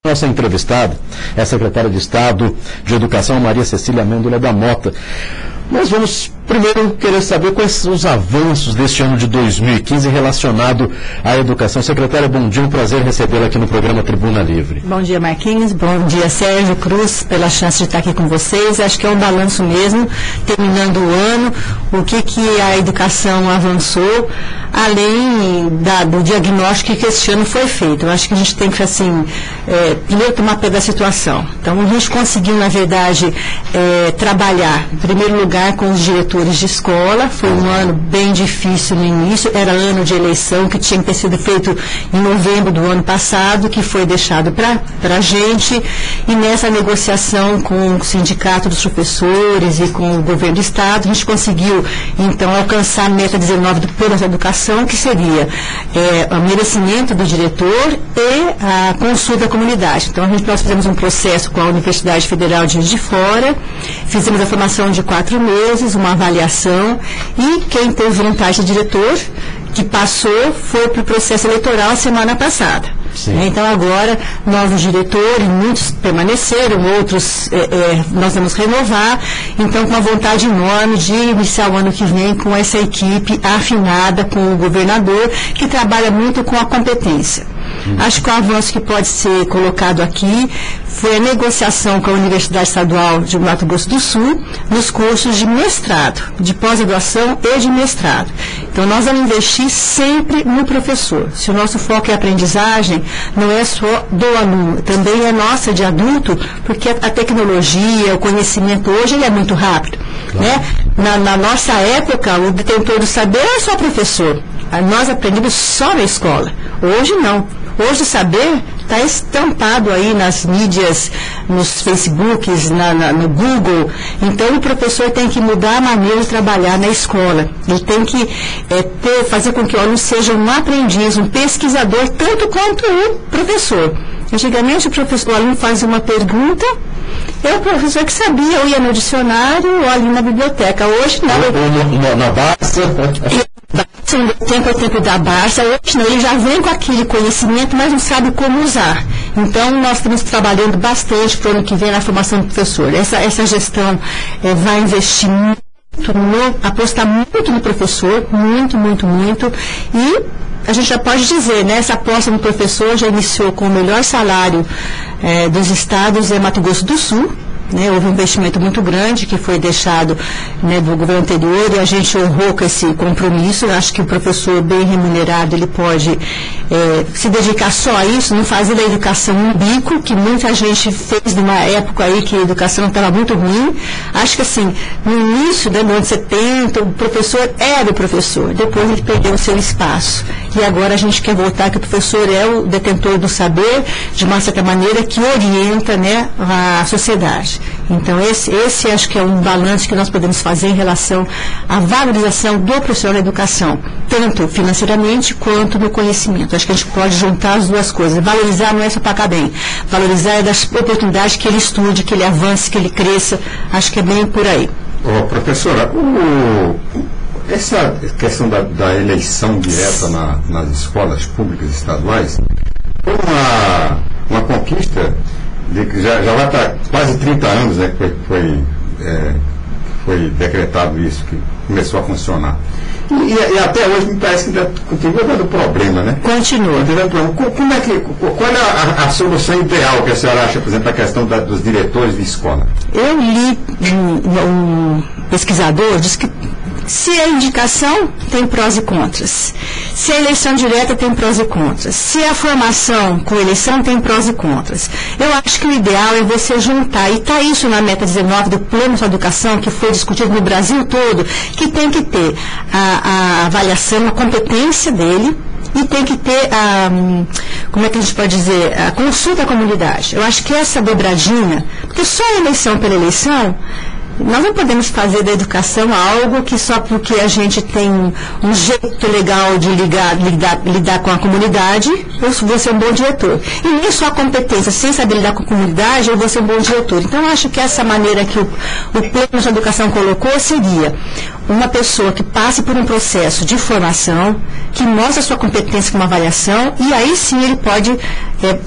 Nossa entrevistada é a secretária de Estado de Educação, Maria Cecília Amêndola da Mota. Nós vamos primeiro querer saber quais são os avanços deste ano de 2015 relacionado à educação. Secretária, bom dia, um prazer recebê-la aqui no programa Tribuna Livre. Bom dia, Marquinhos, bom dia, Sérgio Cruz, pela chance de estar aqui com vocês. Acho que é um balanço mesmo, terminando o ano, o que a educação avançou, além do diagnóstico que esse ano foi feito. Eu acho que a gente tem que, primeiro tomar pé da situação. Então, a gente conseguiu, na verdade, trabalhar, em primeiro lugar, com os diretores de escola. Foi um ano bem difícil no início, era ano de eleição, que tinha que ter sido feito em novembro do ano passado, que foi deixado para a gente, e nessa negociação com o sindicato dos professores e com o governo do Estado, a gente conseguiu, então, alcançar a meta 19 do Plano de Educação, que seria o merecimento do diretor e a consulta da comunidade. Então, nós fizemos um processo com a Universidade Federal de Juiz de Fora, fizemos a formação de 4 meses, uma avaliação, e quem teve vontade de diretor, que passou, foi para o processo eleitoral a semana passada. Então agora, novos diretores, muitos permaneceram, outros nós vamos renovar, então com uma vontade enorme de iniciar o ano que vem com essa equipe afinada com o governador, que trabalha muito com a competência. Acho que o avanço que pode ser colocado aqui foi a negociação com a Universidade Estadual de Mato Grosso do Sul nos cursos de mestrado, de pós-graduação e de mestrado. Então, nós vamos investir sempre no professor. Se o nosso foco é a aprendizagem, não é só do aluno, também é nossa de adulto, porque a tecnologia, o conhecimento hoje, ele é muito rápido. Né? Na nossa época, o detentor do saber era só professor. Nós aprendemos só na escola. Hoje, não. Hoje o saber está estampado aí nas mídias, nos Facebooks, no Google. Então o professor tem que mudar a maneira de trabalhar na escola. Ele tem que fazer com que o aluno seja um aprendiz, um pesquisador, tanto quanto o professor. Antigamente o aluno fazia uma pergunta, o professor que sabia, eu ia no dicionário ou ali na biblioteca. Hoje não. Na Barça. O tempo da Barça, hoje não, ele já vem com aquele conhecimento, mas não sabe como usar. Então, nós estamos trabalhando bastante para o ano que vem na formação do professor. Essa gestão vai investir muito, apostar muito no professor, muito, muito, muito, e a gente já pode dizer, né, essa aposta no professor já iniciou com o melhor salário dos estados em Mato Grosso do Sul. Né, houve um investimento muito grande que foi deixado, né, do governo anterior, e a gente honrou com esse compromisso. Eu acho que o professor bem remunerado, ele pode se dedicar só a isso, não fazer da educação um bico, que muita gente fez numa época aí que a educação estava muito ruim. Acho que assim, no início dos anos 70, o professor era o professor, depois ele perdeu o seu espaço. E agora a gente quer voltar que o professor é o detentor do saber, de uma certa maneira, que orienta, né, a sociedade. Então, esse acho que é um balanço que nós podemos fazer em relação à valorização do professor da educação, tanto financeiramente quanto no conhecimento. Acho que a gente pode juntar as duas coisas. Valorizar não é só pagar bem. Valorizar é das oportunidades que ele estude, que ele avance, que ele cresça. Acho que é bem por aí. Professora, essa questão da eleição direta nas escolas públicas estaduais foi uma conquista que já vai para quase 30 anos, né, que foi decretado isso, que começou a funcionar. E até hoje me parece que continua dando problema, né? Continua. Qual é a solução ideal que a senhora acha, por exemplo, a questão dos diretores de escola? Eu li um pesquisador, diz que se a indicação tem prós e contras, se a eleição direta tem prós e contras, se a formação com eleição tem prós e contras. Eu acho que o ideal é você juntar, e está isso na meta 19 do Plano de Educação, que foi discutido no Brasil todo, que tem que ter a avaliação, a competência dele, e tem que ter como é que a gente pode dizer, a consulta à comunidade. Eu acho que essa dobradinha, porque só a eleição pela eleição Nós não podemos fazer da educação algo que só porque a gente tem um jeito legal de lidar com a comunidade, eu vou ser um bom diretor. E nem só a competência, sem saber lidar com a comunidade, eu vou ser um bom diretor. Então, eu acho que essa maneira que o plano de educação colocou seria uma pessoa que passe por um processo de formação, que mostre a sua competência com uma avaliação, e aí sim ele pode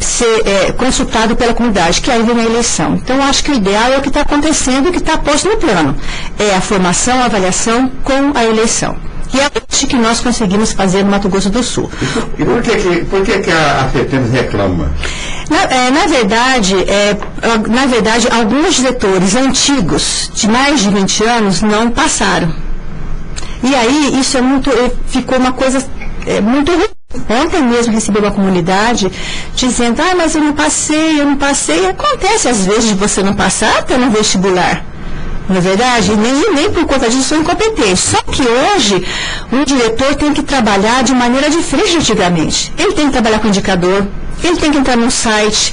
ser consultado pela comunidade, que aí vem a eleição. Então, eu acho que o ideal é o que está acontecendo e o que está posto no plano. É a formação, a avaliação com a eleição. E é isso que nós conseguimos fazer no Mato Grosso do Sul. E por que a FETEMS reclama? Na verdade, alguns diretores antigos, de mais de 20 anos, não passaram. E aí, isso ficou uma coisa muito ruim. Ontem mesmo recebi uma comunidade dizendo, mas eu não passei. Acontece às vezes de você não passar até no vestibular. Não é verdade? Nem por conta disso sou incompetente. Só que hoje, um diretor tem que trabalhar de maneira diferente de antigamente. Ele tem que trabalhar com indicador, ele tem que entrar no site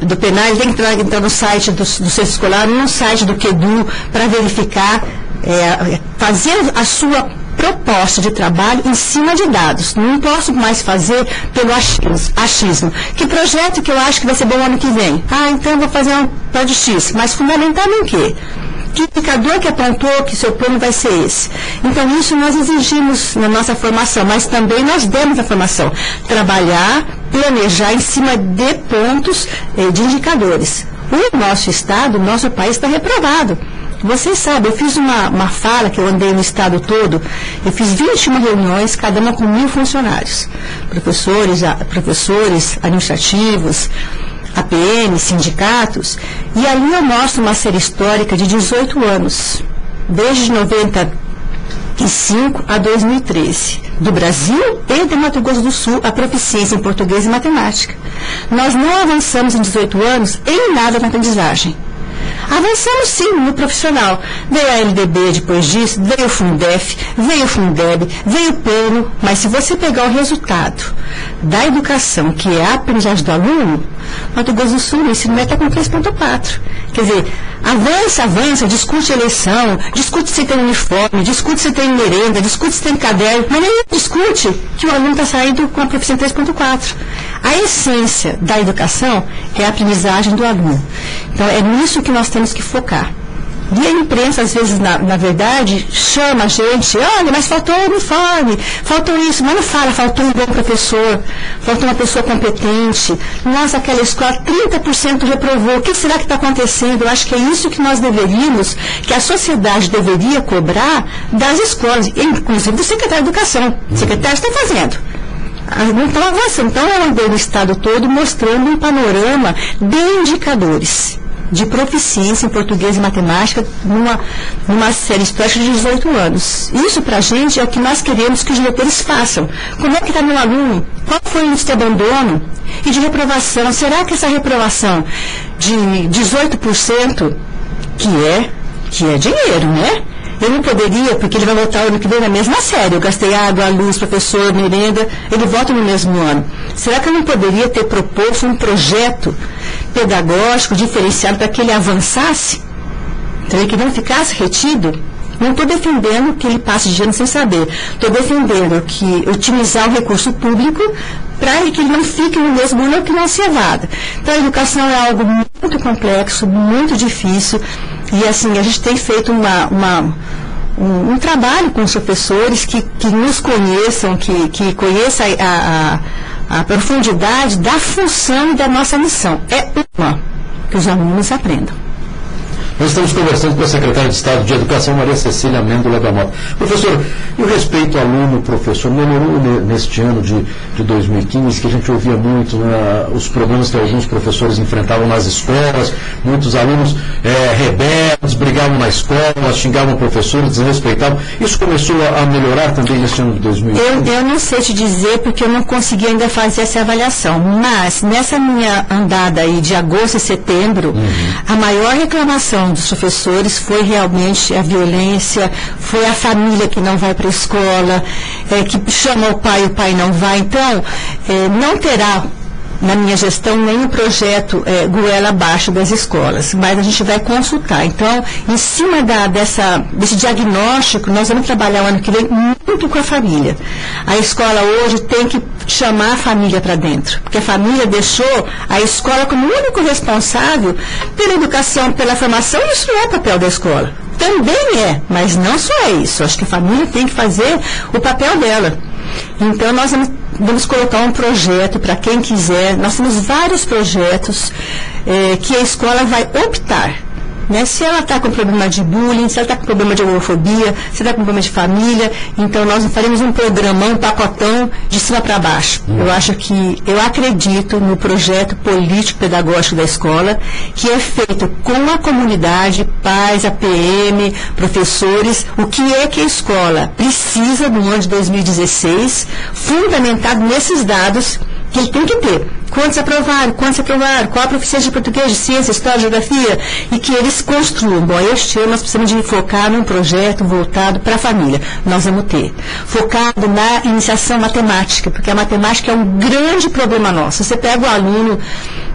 do PENAR, ele tem que entrar no site do centro escolar, no site do QEDU, para verificar, fazer a sua proposta de trabalho em cima de dados. Não posso mais fazer pelo achismo. Que projeto que eu acho que vai ser bom ano que vem? Então eu vou fazer um plano X. Mas fundamentado em quê? Que indicador que apontou que seu plano vai ser esse? Então, isso nós exigimos na nossa formação, mas também nós demos a formação. Trabalhar, planejar em cima de pontos de indicadores. O nosso estado, o nosso país está reprovado. Vocês sabem, eu fiz uma fala que eu andei no estado todo, eu fiz 21 reuniões, cada uma com 1.000 funcionários, professores administrativos, APM, sindicatos, e ali eu mostro uma série histórica de 18 anos, desde 95 a 2013, do Brasil e do Mato Grosso do Sul, a proficiência em português e matemática. Nós não avançamos em 18 anos em nada na aprendizagem. Avançamos sim no profissional. Veio a LDB depois disso, veio o Fundef, veio o Fundeb, veio o plano, mas se você pegar o resultado da educação, que é a aprendizagem do aluno, Mato Grosso do Sul, o ensino médio está com 3,4. Quer dizer, avança, discute eleição, discute se tem uniforme, discute se tem merenda, discute se tem caderno, mas nem discute que o aluno está saindo com a proficiência 3,4. A essência da educação é a aprendizagem do aluno. Então, é nisso que nós temos que focar. E a imprensa, às vezes, na verdade, chama a gente, olha, mas faltou uniforme, faltou isso, mas não fala, faltou um bom professor, faltou uma pessoa competente. Nossa, aquela escola, 30% reprovou, o que será que está acontecendo? Eu acho que é isso que nós deveríamos, que a sociedade deveria cobrar das escolas, inclusive do secretário de Educação. O secretário está fazendo. Então, avançando. Então, eu andei no estado todo mostrando um panorama de indicadores de proficiência em português e matemática numa série histórica de 18 anos. Isso, para a gente, é o que nós queremos que os diretores façam. Como é que está meu aluno? Qual foi o índice de abandono e de reprovação? Será que essa reprovação de 18%, que é dinheiro, né? Eu não poderia, porque ele vai voltar o ano que vem na mesma série. Eu gastei água, luz, professor, merenda, ele volta no mesmo ano. Será que eu não poderia ter proposto um projeto pedagógico diferenciado para que ele avançasse? Para que não ficasse retido? Não estou defendendo que ele passe de ano sem saber. Estou defendendo que otimizar o recurso público para que ele não fique no mesmo ano que não se evada. Então, a educação é algo muito complexo, muito difícil. E, assim, a gente tem feito um trabalho com os professores que nos conheçam, que conheçam a profundidade da função e da nossa missão. É que os alunos aprendam. Nós estamos conversando com a secretária de Estado de Educação, Maria Cecília Amêndola da Mota. Professor, e o respeito ao aluno-professor melhorou neste ano de 2015, que a gente ouvia muito, né, os problemas que alguns professores enfrentavam nas escolas, muitos alunos rebeldes, brigavam na escola, xingavam professores, desrespeitavam. Isso começou a melhorar também neste ano de 2015? Eu não sei te dizer, porque eu não consegui ainda fazer essa avaliação, mas nessa minha andada aí de agosto e setembro, a maior reclamação dos professores foi realmente a violência, foi a família que não vai para a escola, que chama o pai não vai. Então, não terá na minha gestão, nem o projeto goela abaixo das escolas, mas a gente vai consultar. Então, em cima desse diagnóstico, nós vamos trabalhar o ano que vem muito com a família. A escola hoje tem que chamar a família para dentro, porque a família deixou a escola como o único responsável pela educação, pela formação, e isso não é papel da escola. Também é, mas não só é isso. Acho que a família tem que fazer o papel dela. Então, nós vamos colocar um projeto para quem quiser. Nós temos vários projetos que a escola vai optar. Né? Se ela está com problema de bullying, se ela está com problema de homofobia, se ela está com problema de família, então nós faremos um programão, um pacotão de cima para baixo. Eu acredito no projeto político-pedagógico da escola, que é feito com a comunidade, pais, a PM, professores, o que é que a escola precisa no ano de 2016, fundamentado nesses dados que ele tem que ter. Quantos aprovaram, qual a proficiência de português, de ciência, história, geografia, e que eles construam. Bom, este ano nós precisamos de focar num projeto voltado para a família. Nós vamos ter. Focado na iniciação matemática, porque a matemática é um grande problema nosso. Você pega o aluno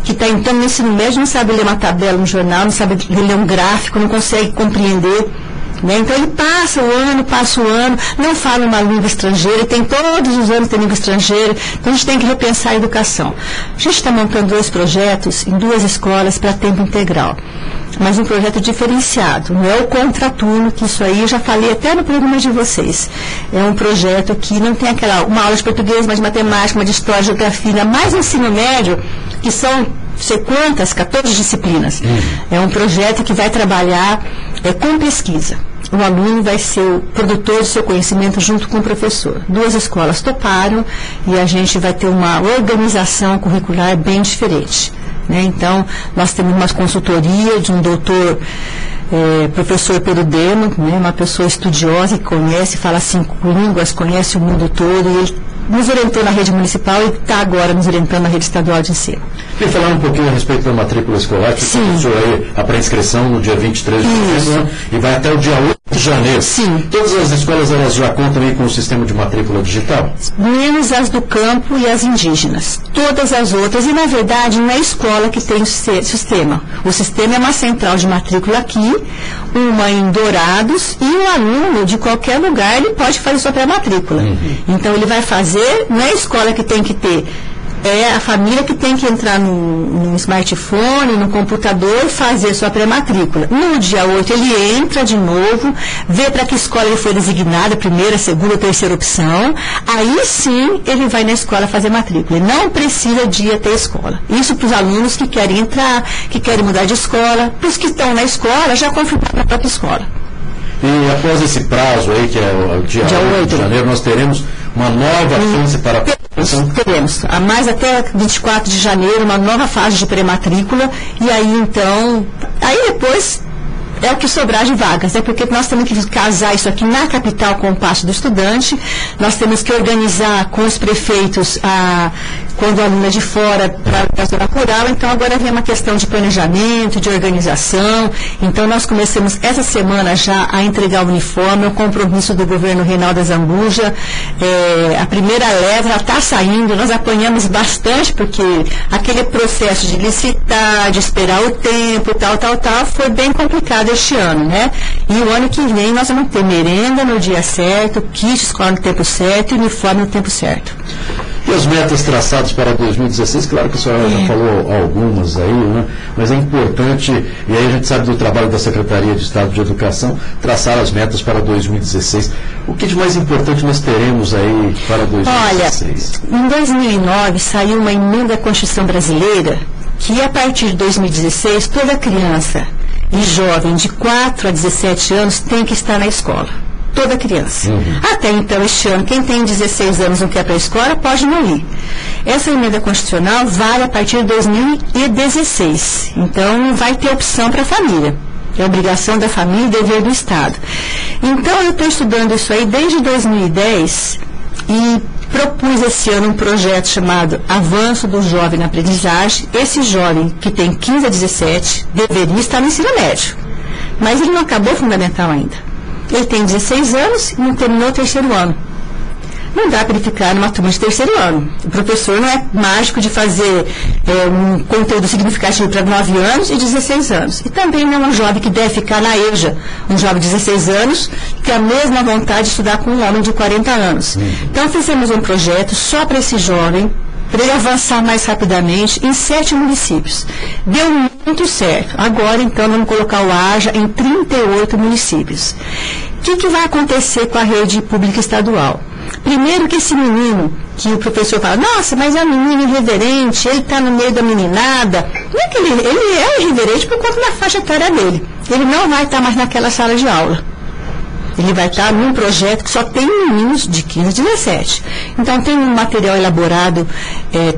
que está entrando no ensino médio, não sabe ler uma tabela no jornal, não sabe ler um gráfico, não consegue compreender. Né? Então ele passa o ano, não fala uma língua estrangeira, tem todos os anos tem língua estrangeira, então a gente tem que repensar a educação. A gente está montando 2 projetos em 2 escolas para tempo integral, mas um projeto diferenciado, não é o contraturno, que isso aí eu já falei até no programa de vocês. É um projeto que não tem uma aula de português, mas de matemática, uma de história, geografia, ainda mais no ensino médio, que são sei quantas, 14 disciplinas. É um projeto que vai trabalhar com pesquisa. O aluno vai ser o produtor do seu conhecimento junto com o professor. 2 escolas toparam e a gente vai ter uma organização curricular bem diferente. Né? Então, nós temos uma consultoria de um doutor, professor Perudemo, né? Uma pessoa estudiosa que conhece, fala 5 línguas, conhece o mundo todo, e ele nos orientou na rede municipal e está agora nos orientando na rede estadual de ensino. Queria falar um pouquinho a respeito da matrícula escolar, que começou aí a pré-inscrição no dia 23 de novembro e vai até o dia 8 de janeiro. Sim. Todas as escolas elas já contam aí com o sistema de matrícula digital? Menos as do campo e as indígenas. Todas as outras, e na verdade não é a escola que tem o sistema. O sistema é uma central de matrícula aqui, uma em Dourados, e o aluno de qualquer lugar ele pode fazer sua pré-matrícula. Então ele vai fazer, não é a escola que tem que ter, é a família que tem que entrar no smartphone, no computador, fazer sua pré-matrícula. No dia 8 ele entra de novo, vê para que escola ele foi designado, primeira, segunda, terceira opção, aí sim ele vai na escola fazer matrícula. Ele não precisa de ir até a escola. Isso para os alunos que querem entrar, que querem mudar de escola, para os que estão na escola, já confirmaram na própria escola. E após esse prazo aí, que é o dia 8 de janeiro, nós teremos uma nova fase para a Teremos, a mais até 24 de janeiro, uma nova fase de pré-matrícula, e aí então, depois é o que sobrar de vagas, porque nós temos que casar isso aqui na capital com o passo do estudante, nós temos que organizar com os prefeitos quando o aluno é de fora para a zona rural, então agora vem uma questão de planejamento, de organização, então nós começamos essa semana já a entregar o uniforme, o compromisso do governo Reinaldo Azambuja, a primeira leva está saindo, nós apanhamos bastante, porque aquele processo de licitar, de esperar o tempo, tal, foi bem complicado este ano, né? E o ano que vem nós vamos ter merenda no dia certo, kit escola no tempo certo e uniforme no tempo certo. E as metas traçadas para 2016, claro que a senhora já falou algumas aí, né? Mas é importante, e aí a gente sabe do trabalho da Secretaria de Estado de Educação, traçar as metas para 2016. O que de mais importante nós teremos aí para 2016? Olha, em 2009 saiu uma emenda à Constituição Brasileira que a partir de 2016 toda criança e jovem de 4 a 17 anos tem que estar na escola. Toda criança. Até então, este ano, quem tem 16 anos e não quer ir para a escola, pode não ir. Essa emenda constitucional vale a partir de 2016. Então, vai ter opção para a família. É obrigação da família e dever do Estado. Então, eu estou estudando isso aí desde 2010 e propus esse ano um projeto chamado Avanço do Jovem na Aprendizagem. Esse jovem que tem 15 a 17 deveria estar no ensino médio. Mas ele não acabou o fundamental ainda. Ele tem 16 anos e não terminou o 3º ano. não dá para ele ficar numa turma de terceiro ano. O professor não é mágico de fazer um conteúdo significativo para 9 anos e 16 anos. E também não é um jovem que deve ficar na EJA, um jovem de 16 anos, que tem a mesma vontade de estudar com um homem de 40 anos. Então, fizemos um projeto só para esse jovem, para ele avançar mais rapidamente em 7 municípios. Deu muito certo. Agora, então, vamos colocar o AJA em 38 municípios. O que vai acontecer com a rede pública estadual? Primeiro que esse menino, que o professor fala, nossa, mas é um menino irreverente, ele está no meio da meninada. Não é que ele é irreverente por conta da faixa etária dele. Ele não vai estar mais naquela sala de aula. Ele vai estar num projeto que só tem meninos de 15 a 17. Então, tem um material elaborado,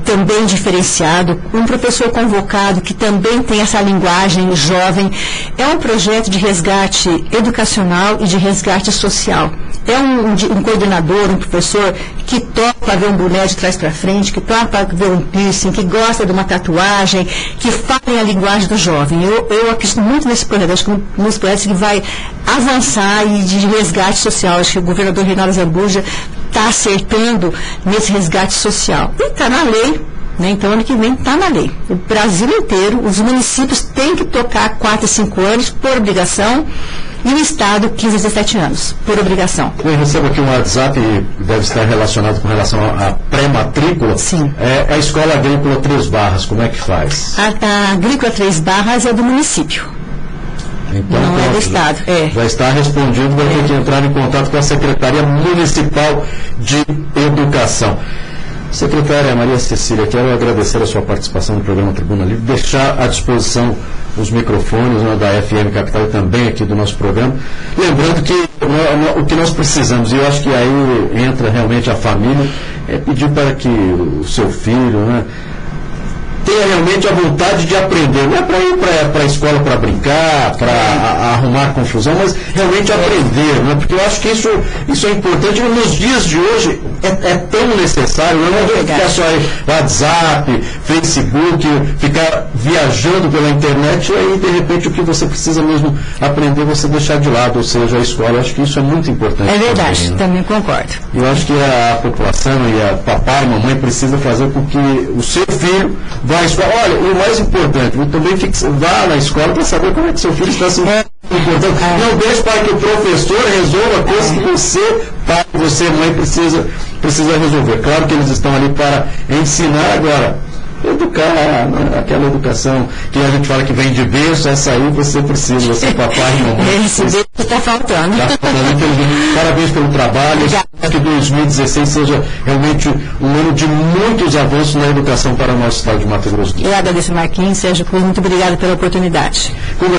também diferenciado, um professor convocado que também tem essa linguagem jovem. É um projeto de resgate educacional e de resgate social. É um coordenador, um professor que topa ver um boné de trás para frente, que topa ver um piercing, que gosta de uma tatuagem, que fala a linguagem do jovem. Eu acredito muito nesse projeto, acho que nesse projeto que vai avançar e de resgate social. Acho que o governador Reinaldo Zambuja está acertando nesse resgate social. E está na lei, né? Então, ano que vem está na lei. O Brasil inteiro, os municípios têm que tocar 4 e 5 anos por obrigação e o Estado 15 a 17 anos, por obrigação. Eu recebo aqui um WhatsApp, deve estar relacionado com relação à pré-matrícula. Sim. É a Escola Agrícola 3 Barras, como é que faz? A Agrícola 3 Barras é do município. Então, não é do Estado. Já está respondido, vai ter que entrar em contato com a Secretaria Municipal de Educação. Secretária Maria Cecília, quero agradecer a sua participação no programa Tribuna Livre, deixar à disposição os microfones, né, da FM Capital e também aqui do nosso programa. Lembrando que o que nós precisamos, e eu acho que aí entra realmente a família, é pedir para que o seu filho, né, tenha realmente a vontade de aprender. Não é para ir para a escola para brincar, para arrumar confusão, mas realmente aprender, né? Porque eu acho que isso é importante. Nos dias de hoje é tão necessário. Não é ficar só aí WhatsApp, Facebook, ficar viajando pela internet e aí, de repente, o que você precisa mesmo aprender, você deixar de lado, ou seja, a escola. Eu acho que isso é muito importante. É verdade, também concordo. Eu acho que a população e a papai e mamãe precisa fazer com que o seu filho vá à escola. Olha, e o mais importante, também vá na escola para saber como é que seu filho está se comportando. Não deixe para que o professor resolva coisas que você, pai, você, mãe, precisa resolver. Claro que eles estão ali para ensinar agora. Educar, né? Aquela educação que a gente fala que vem de berço, essa aí você precisa, você papai e mamãe. Esse berço está faltando. Parabéns pelo trabalho. Que 2016 seja realmente um ano de muitos avanços na educação para o nosso estado de Mato Grosso do Sul. Eu agradeço, Marquinhos, Sérgio Cruz, muito obrigado pela oportunidade. Conversamos